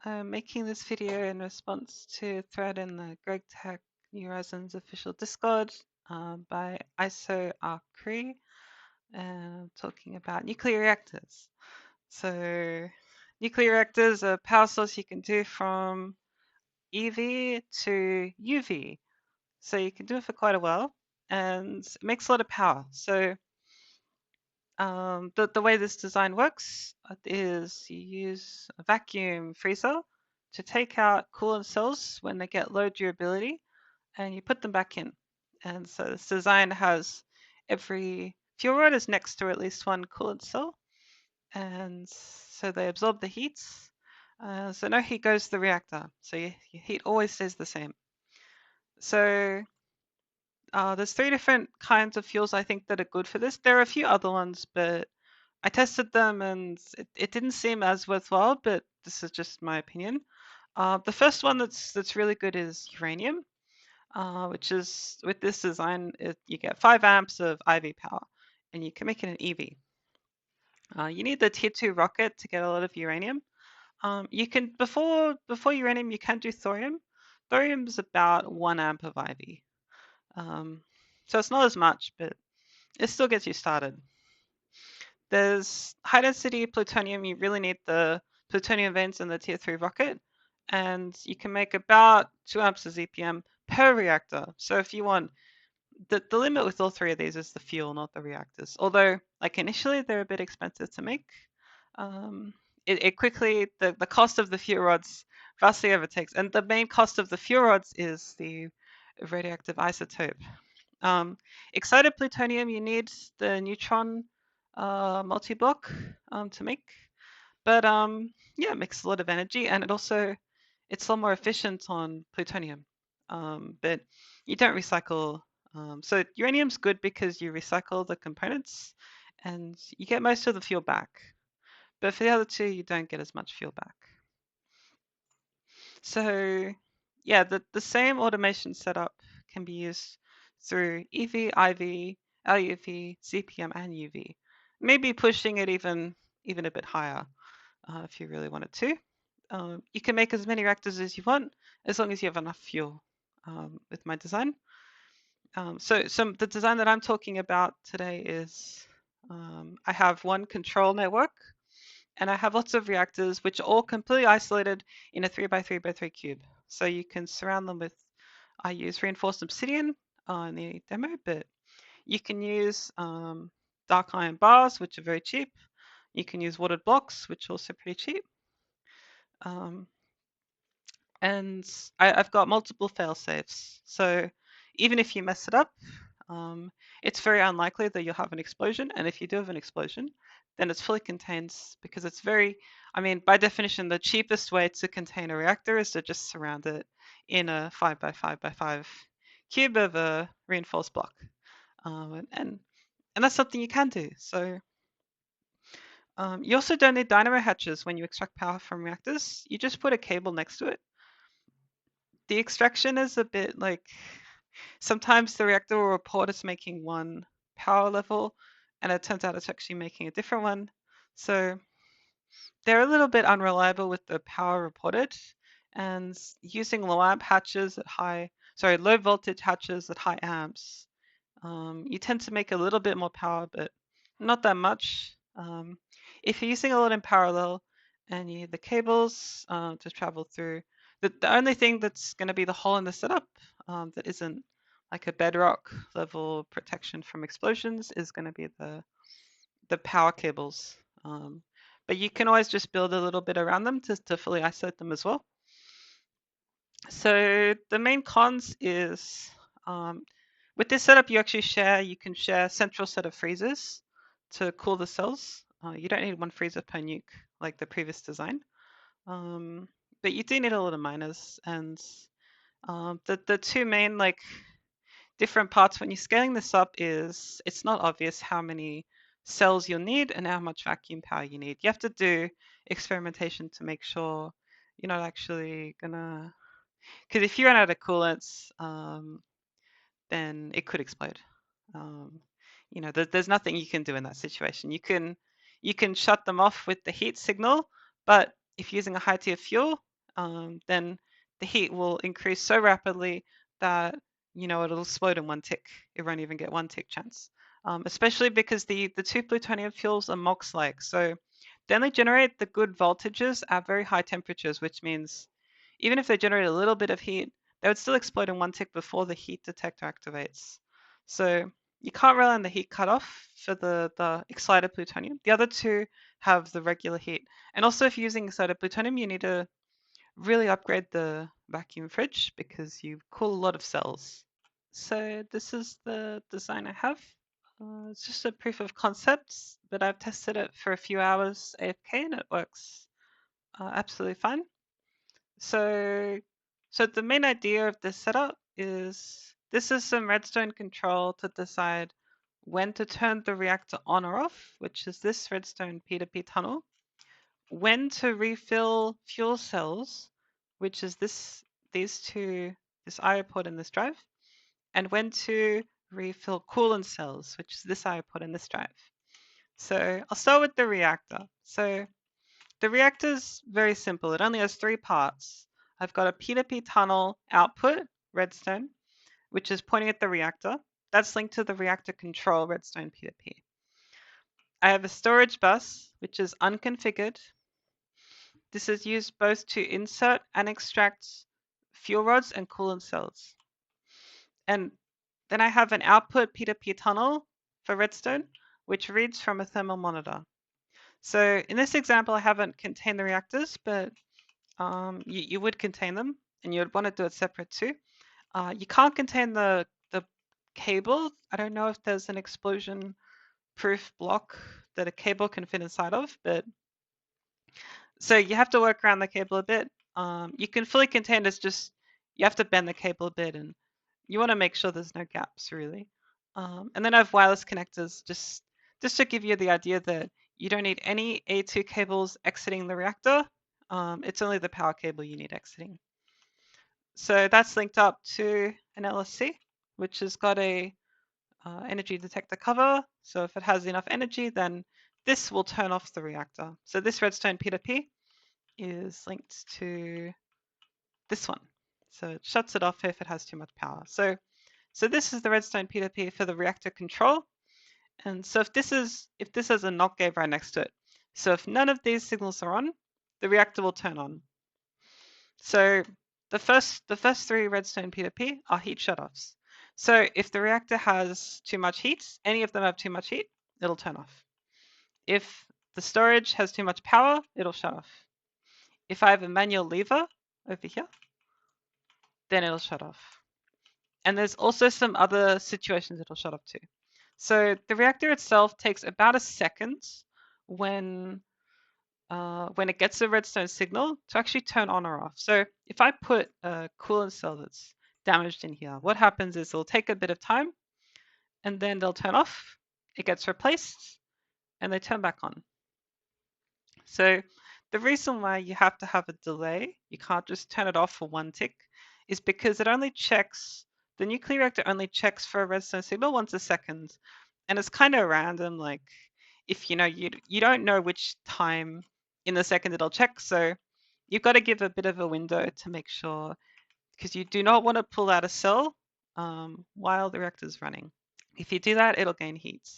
I'm making this video in response to a thread in the Greg Tech New Horizons official Discord by ISO Arcree, and I'm talking about nuclear reactors. So, nuclear reactors are a power source you can do from EV to UV. So you can do it for quite a while, and it makes a lot of power. So the way this design works is you use a vacuum freezer to take out coolant cells when they get low durability, and you put them back in. And so this design has every fuel rod is next to at least one coolant cell, and so they absorb the heat. So no heat goes to the reactor, so your heat always stays the same. So there's three different kinds of fuels I think that are good for this. There are a few other ones, but I tested them and it didn't seem as worthwhile, but this is just my opinion. The first one that's really good is uranium, which is with this design, you get 5 amps of IV power, and you can make it an EV. You need the tier 2 rocket to get a lot of uranium. You can before uranium, you can do thorium. Thorium is about 1 amp of IV, so it's not as much, but it still gets you started. There's high density plutonium. You really need the plutonium veins in the tier 3 rocket, and you can make about 2 amps of ZPM per reactor. So if you want, the limit with all three of these is the fuel, not the reactors. Although, like initially, they're a bit expensive to make. It quickly, the cost of the fuel rods vastly overtakes, and the main cost of the fuel rods is the radioactive isotope. Excited plutonium, you need the neutron multi-block to make, but yeah, it makes a lot of energy, and it's a lot more efficient on plutonium. But you don't recycle. So uranium's good because you recycle the components, and you get most of the fuel back. But for the other two, you don't get as much fuel back. So yeah, the same automation setup can be used through EV, IV, LUV, ZPM, and UV. Maybe pushing it even a bit higher if you really wanted to. You can make as many reactors as you want as long as you have enough fuel with my design. So the design that I'm talking about today is I have one control network and I have lots of reactors which are all completely isolated in a 3x3x3 cube. So you can surround them with, I use reinforced obsidian in the demo, but you can use dark iron bars, which are very cheap. You can use watered blocks, which are also pretty cheap. And I've got multiple fail safes. So even if you mess it up, it's very unlikely that you'll have an explosion. And if you do have an explosion, then it's fully contained because it's very, I mean, by definition, the cheapest way to contain a reactor is to just surround it in a 5x5x5 cube of a reinforced block. And that's something you can do. So you also don't need dynamo hatches when you extract power from reactors. You just put a cable next to it. The extraction is a bit like sometimes the reactor will report it's making one power level and it turns out it's actually making a different one. So they're a little bit unreliable with the power reported, and using low voltage hatches at high amps, you tend to make a little bit more power, but not that much. If you're using a lot in parallel and you need the cables to travel through, the only thing that's going to be the hole in the setup that isn't like a bedrock level protection from explosions is going to be the power cables. But you can always just build a little bit around them to fully isolate them as well. So the main cons is with this setup, you can share central set of freezers to cool the cells. You don't need one freezer per nuke like the previous design. But you do need a lot of miners, and the two main like different parts when you're scaling this up is it's not obvious how many cells you'll need and how much vacuum power you need. You have to do experimentation to make sure you're not actually gonna, because if you run out of coolants, then it could explode. There's nothing you can do in that situation. You can shut them off with the heat signal, but if you're using a high tier fuel, then the heat will increase so rapidly that it'll explode in one tick. It won't even get one tick chance. Especially because the two plutonium fuels are MOX-like, so they only generate the good voltages at very high temperatures, which means even if they generate a little bit of heat, they would still explode in one tick before the heat detector activates. So you can't rely on the heat cutoff for the excited plutonium. The other two have the regular heat. And also, if you're using excited plutonium, you need to really upgrade the vacuum fridge because you cool a lot of cells. So this is the design I have. It's just a proof of concept, but I've tested it for a few hours AFK and it works absolutely fine. So, the main idea of this setup is this is some redstone control to decide when to turn the reactor on or off, which is this redstone P2P tunnel, when to refill fuel cells, which is these two, this IO port and this drive, and when to refill coolant cells, which is this IO port and this drive. So I'll start with the reactor. So the reactor's very simple. It only has three parts. I've got a P2P tunnel output, redstone, which is pointing at the reactor. That's linked to the reactor control, redstone P2P. I have a storage bus, which is unconfigured. This is used both to insert and extract fuel rods and coolant cells. And then I have an output P2P tunnel for redstone, which reads from a thermal monitor. So in this example, I haven't contained the reactors, but you would contain them, and you would want to do it separate too. You can't contain the cable. I don't know if there's an explosion-proof block that a cable can fit inside of, but so you have to work around the cable a bit. You can fully contain this, just you have to bend the cable a bit, and you want to make sure there's no gaps really. And then I have wireless connectors, just to give you the idea that you don't need any A2 cables exiting the reactor. It's only the power cable you need exiting. So that's linked up to an LSC, which has got a energy detector cover. So if it has enough energy, then this will turn off the reactor. So this redstone P2P is linked to this one. So it shuts it off if it has too much power. So this is the redstone P2P for the reactor control. And so if this has a NOT gate right next to it, so if none of these signals are on, the reactor will turn on. So the first three redstone P2P are heat shutoffs. So if the reactor has too much heat, any of them have too much heat, it'll turn off. If the storage has too much power, it'll shut off. If I have a manual lever over here, then it'll shut off. And there's also some other situations it'll shut off too. So the reactor itself takes about a second when it gets a redstone signal to actually turn on or off. So if I put a coolant cell that's damaged in here, what happens is it'll take a bit of time and then they'll turn off, it gets replaced, and they turn back on. So the reason why you have to have a delay, you can't just turn it off for one tick, is because it only checks, the nuclear reactor only checks for a redstone signal once a second. And it's kind of random, like if you don't know which time in the second it'll check, so you've got to give a bit of a window to make sure, because you do not want to pull out a cell while the reactor is running. If you do that, it'll gain heat.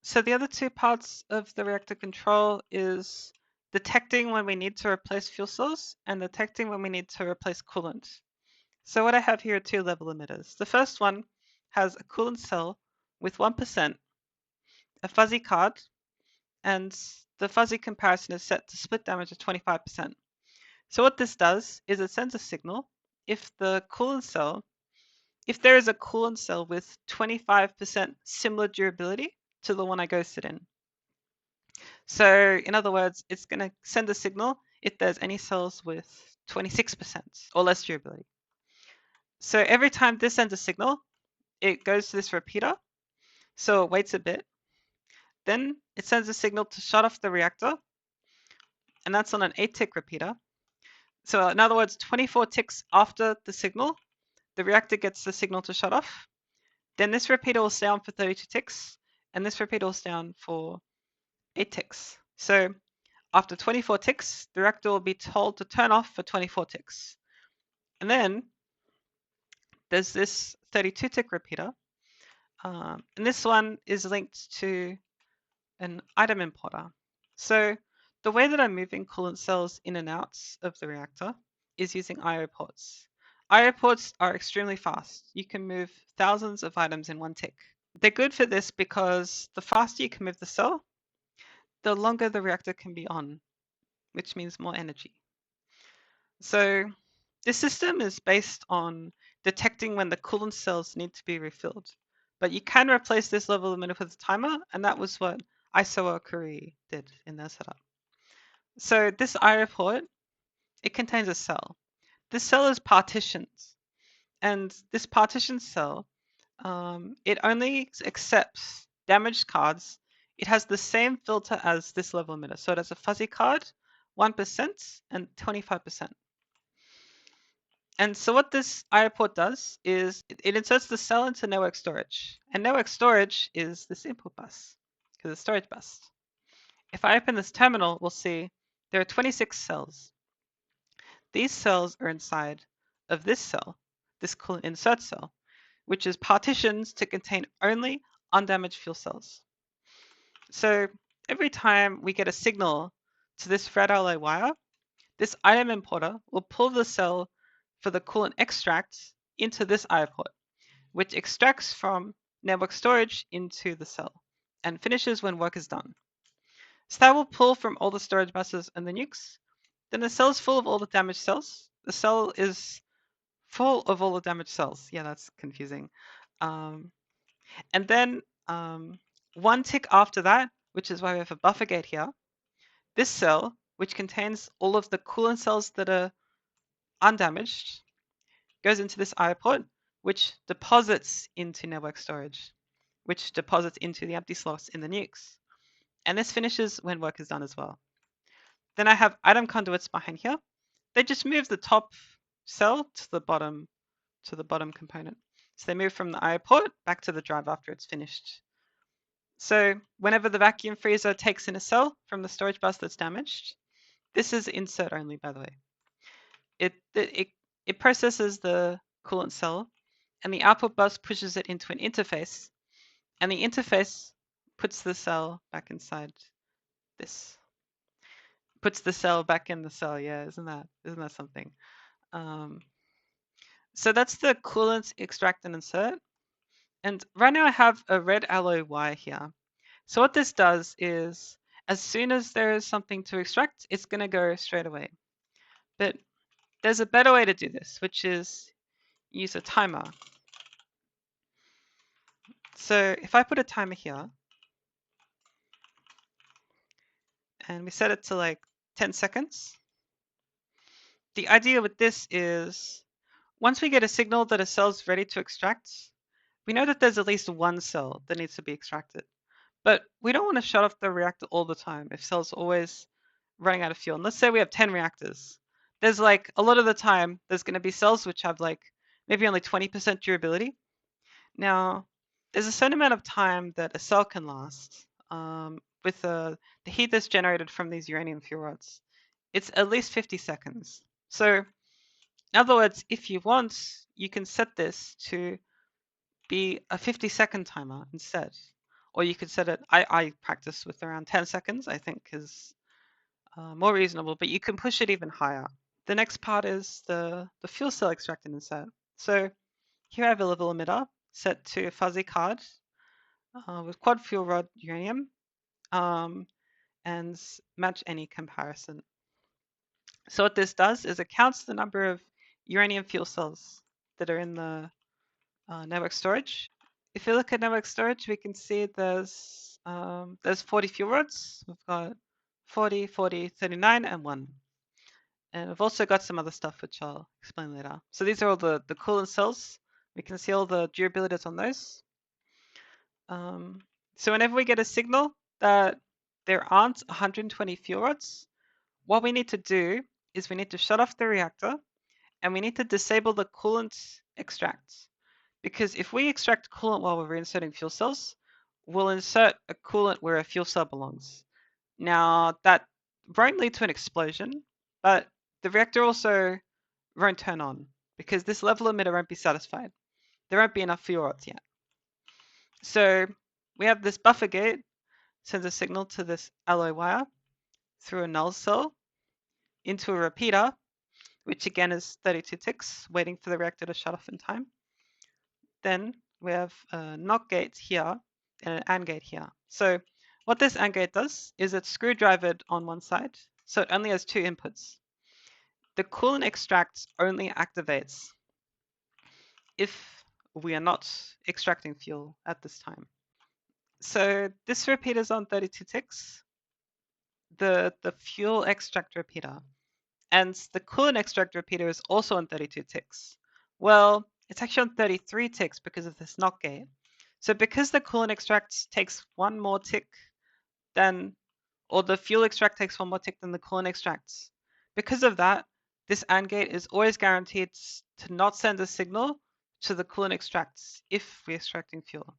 So the other two parts of the reactor control is detecting when we need to replace fuel cells and detecting when we need to replace coolant. So what I have here are two level emitters. The first one has a coolant cell with 1%, a fuzzy card, and the fuzzy comparison is set to split damage of 25%. So what this does is it sends a signal if there is a coolant cell with 25% similar durability to the one I ghosted in. So in other words, it's going to send a signal if there's any cells with 26% or less durability. So every time this sends a signal, it goes to this repeater. So it waits a bit. Then it sends a signal to shut off the reactor. And that's on an 8-tick repeater. So in other words, 24 ticks after the signal, the reactor gets the signal to shut off. Then this repeater will stay on for 32 ticks. And this repeater will stay on for 8 ticks. So After 24 ticks, the reactor will be told to turn off for 24 ticks. And then there's this 32 tick repeater. And this one is linked to an item importer. So the way that I'm moving coolant cells in and out of the reactor is using I/O ports. I/O ports are extremely fast. You can move thousands of items in one tick. They're good for this because the faster you can move the cell, the longer the reactor can be on, which means more energy. So this system is based on detecting when the coolant cells need to be refilled. But you can replace this level limiter with a timer, and that was what ISO Curie did in their setup. So this I/O port, it contains a cell. This cell is partitioned, and this partitioned cell, it only accepts damaged cards. It has the same filter as this level limiter. So it has a fuzzy card, 1%, and 25%. And so what this I/O port does is it inserts the cell into network storage. And network storage is this input bus, because it's storage bus. If I open this terminal, we'll see there are 26 cells. These cells are inside of this cell, this coolant insert cell, which is partitions to contain only undamaged fuel cells. So every time we get a signal to this red alloy wire, this item importer will pull the cell for the coolant extract into this I/O port, which extracts from network storage into the cell and finishes when work is done. So that will pull from all the storage buses and the nukes. Then the cell is full of all the damaged cells. The cell is full of all the damaged cells. Yeah, that's confusing. And then one tick after that, which is why we have a buffer gate here, this cell, which contains all of the coolant cells that are undamaged, goes into this I/O port, which deposits into network storage, which deposits into the empty slots in the nukes. And this finishes when work is done as well. Then I have item conduits behind here. They just move the top cell to the bottom component. So they move from the I/O port back to the drive after it's finished. So whenever the vacuum freezer takes in a cell from the storage bus that's damaged, this is insert only, by the way. It processes the coolant cell, and the output bus pushes it into an interface, and the interface puts the cell back inside this. Puts the cell back in the cell. Yeah, isn't that something? So that's the coolant extract and insert. And right now I have a red alloy wire here. So what this does is, as soon as there is something to extract, it's going to go straight away. But there's a better way to do this, which is use a timer. So if I put a timer here, and we set it to like 10 seconds, the idea with this is, once we get a signal that a cell's ready to extract, we know that there's at least one cell that needs to be extracted. But we don't want to shut off the reactor all the time if cells always running out of fuel. And let's say we have 10 reactors. There's like a lot of the time, there's going to be cells which have like maybe only 20% durability. Now, there's a certain amount of time that a cell can last with the heat that's generated from these uranium fuel rods. It's at least 50 seconds. So, in other words, if you want, you can set this to be a 50-second timer instead. Or you could set it, I practice with around 10 seconds, I think is more reasonable, but you can push it even higher. The next part is the fuel cell extract and insert. So here I have a level emitter set to a fuzzy card with quad fuel rod uranium and match any comparison. So what this does is it counts the number of uranium fuel cells that are in the network storage. If you look at network storage, we can see there's 40 fuel rods. We've got 40, 40, 39, and 1. And we've also got some other stuff which I'll explain later. So these are all the coolant cells. We can see all the durabilities on those. So whenever we get a signal that there aren't 120 fuel rods, what we need to do is we need to shut off the reactor and we need to disable the coolant extract. Because if we extract coolant while we're inserting fuel cells, we'll insert a coolant where a fuel cell belongs. Now that won't lead to an explosion, but the reactor also won't turn on because this level emitter won't be satisfied. There won't be enough fuel rods yet. So we have this buffer gate sends a signal to this alloy wire through a null cell into a repeater, which again is 32 ticks, waiting for the reactor to shut off in time. Then we have a NOT gate here and an AND gate here. So what this AND gate does is it's screwdrivered on one side, so it only has two inputs. The coolant extract only activates if we are not extracting fuel at this time. So this repeater is on 32 ticks, the fuel extract repeater, and the coolant extract repeater is also on 32 ticks. Well, it's actually on 33 ticks because of this NOT gate. So because the coolant extract takes one more tick than, or the fuel extract takes one more tick than the coolant extracts, because of that, this AND gate is always guaranteed to not send a signal to the coolant extracts if we're extracting fuel.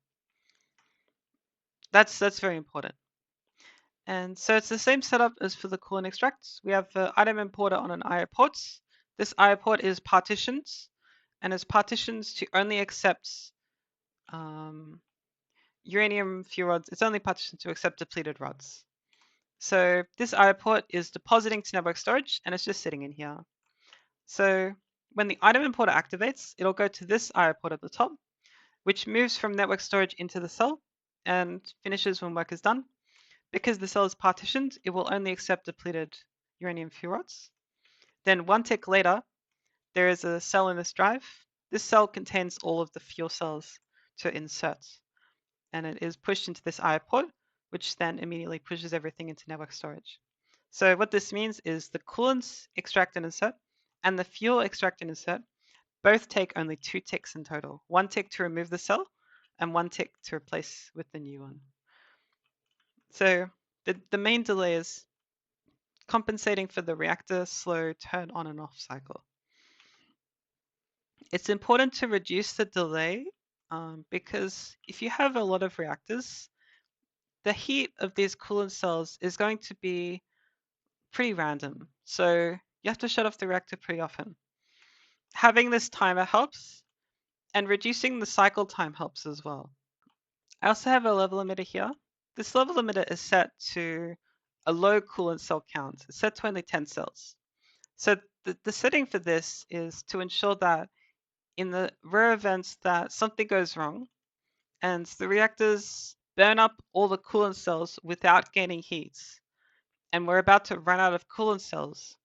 That's very important. And so it's the same setup as for the coolant extracts. We have the item importer on an IO port. This IO port is partitioned, and it's partitioned to only accept uranium fuel rods. It's only partitioned to accept depleted rods. So this IO port is depositing to network storage, and it's just sitting in here. So when the item importer activates, it'll go to this IO port at the top, which moves from network storage into the cell and finishes when work is done. Because the cell is partitioned, it will only accept depleted uranium fuel rods. Then one tick later, there is a cell in this drive. This cell contains all of the fuel cells to insert, and it is pushed into this IO port, which then immediately pushes everything into network storage. So what this means is the coolant extract and insert and the fuel extract and insert both take only 2 ticks in total. 1 tick to remove the cell and 1 tick to replace with the new one. So the main delay is compensating for the reactor slow turn on and off cycle. It's important to reduce the delay because if you have a lot of reactors, the heat of these coolant cells is going to be pretty random. So you have to shut off the reactor pretty often. Having this timer helps, and reducing the cycle time helps as well. I also have a level emitter here. This level emitter is set to a low coolant cell count. It's set to only 10 cells. So the setting for this is to ensure that in the rare events that something goes wrong and the reactors burn up all the coolant cells without gaining heat, and we're about to run out of coolant cells,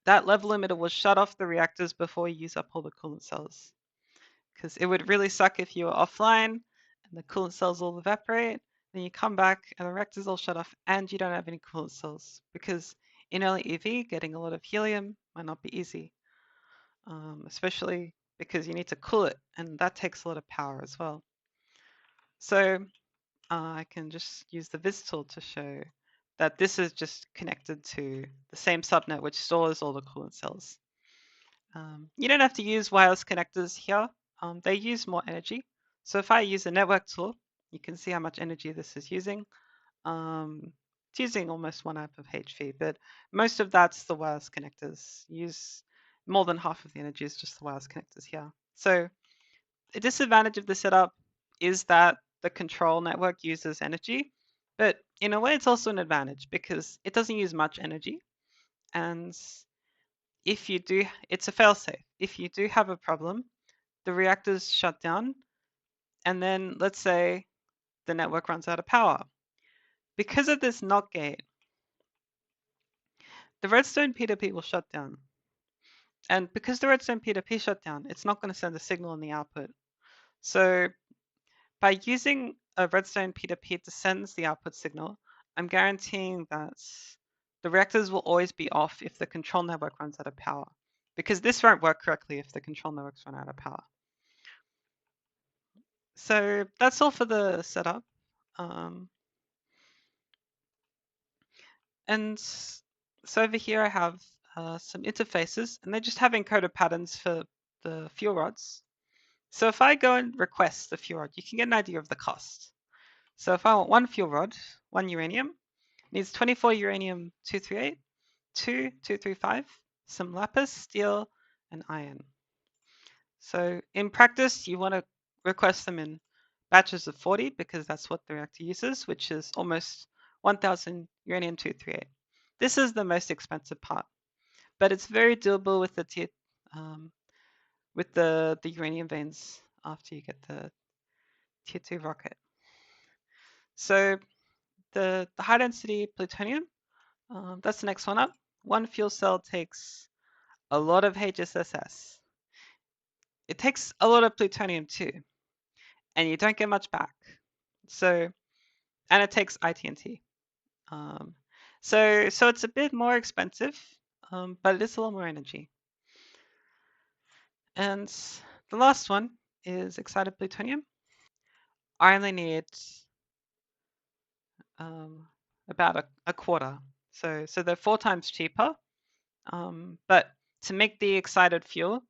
that level emitter will shut off the reactors before we use up all the coolant cells. Because it would really suck if you were offline and the coolant cells all evaporate, then you come back and the reactors all shut off and you don't have any coolant cells. Because in early EV, getting a lot of helium might not be easy, especially because you need to cool it, and that takes a lot of power as well. So I can just use the Viz tool to show that this is just connected to the same subnet which stores all the coolant cells. You don't have to use wireless connectors here. They use more energy. So if I use a network tool, you can see how much energy this is using. It's using almost 1 amp of HV, but most of that's the wireless connectors. Use more than half of the energy is just the wireless connectors here. So a disadvantage of the setup is that the control network uses energy, but in a way it's also an advantage because it doesn't use much energy. And if you do, it's a failsafe. If you do have a problem, the reactors shut down, and then let's say the network runs out of power. Because of this NOT gate, the redstone P2P will shut down. And because the redstone P2P shut down, it's not going to send a signal in the output. So by using a redstone P2P to send the output signal, I'm guaranteeing that the reactors will always be off if the control network runs out of power, because this won't work correctly if the control networks run out of power. So that's all for the setup. And so over here I have some interfaces, and they just have encoded patterns for the fuel rods. So if I go and request the fuel rod, you can get an idea of the cost. So if I want 1 fuel rod, 1 uranium, Needs 24 uranium-238, 2-235, some lapis, steel, and iron. So in practice, you want to request them in batches of 40 because that's what the reactor uses, which is almost 1000 uranium-238. This is the most expensive part, but it's very doable with the uranium veins after you get the tier 2 rocket. So the high density plutonium, that's the next one up. One fuel cell takes a lot of HSSS. It takes a lot of plutonium too, and you don't get much back. So, and it takes ITNT. Um, so it's a bit more expensive, but it is a lot more energy. And the last one is excited plutonium. I only need about a quarter. So they're 4 times cheaper. But to make the excited fuel,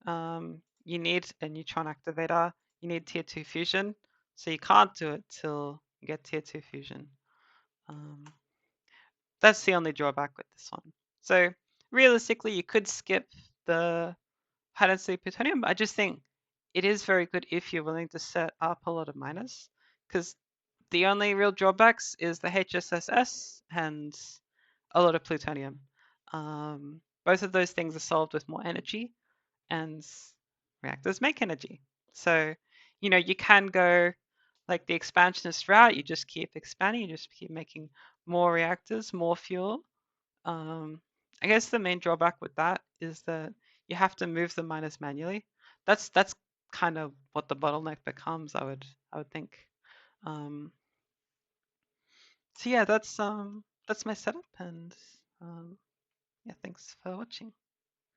you need a neutron activator. You need tier 2 fusion. So you can't do it till you get tier 2 fusion. That's the only drawback with this one. So realistically, you could skip the high density plutonium. I just think it is very good if you're willing to set up a lot of miners, because the only real drawbacks is the HSSS and a lot of plutonium. Both of those things are solved with more energy, and reactors make energy. So, you can go like the expansionist route. You just keep expanding, you just keep making more reactors, more fuel. I guess the main drawback with that is that you have to move the miners manually. That's kind of what the bottleneck becomes, I would think. Um, so yeah, that's my setup, and yeah, thanks for watching.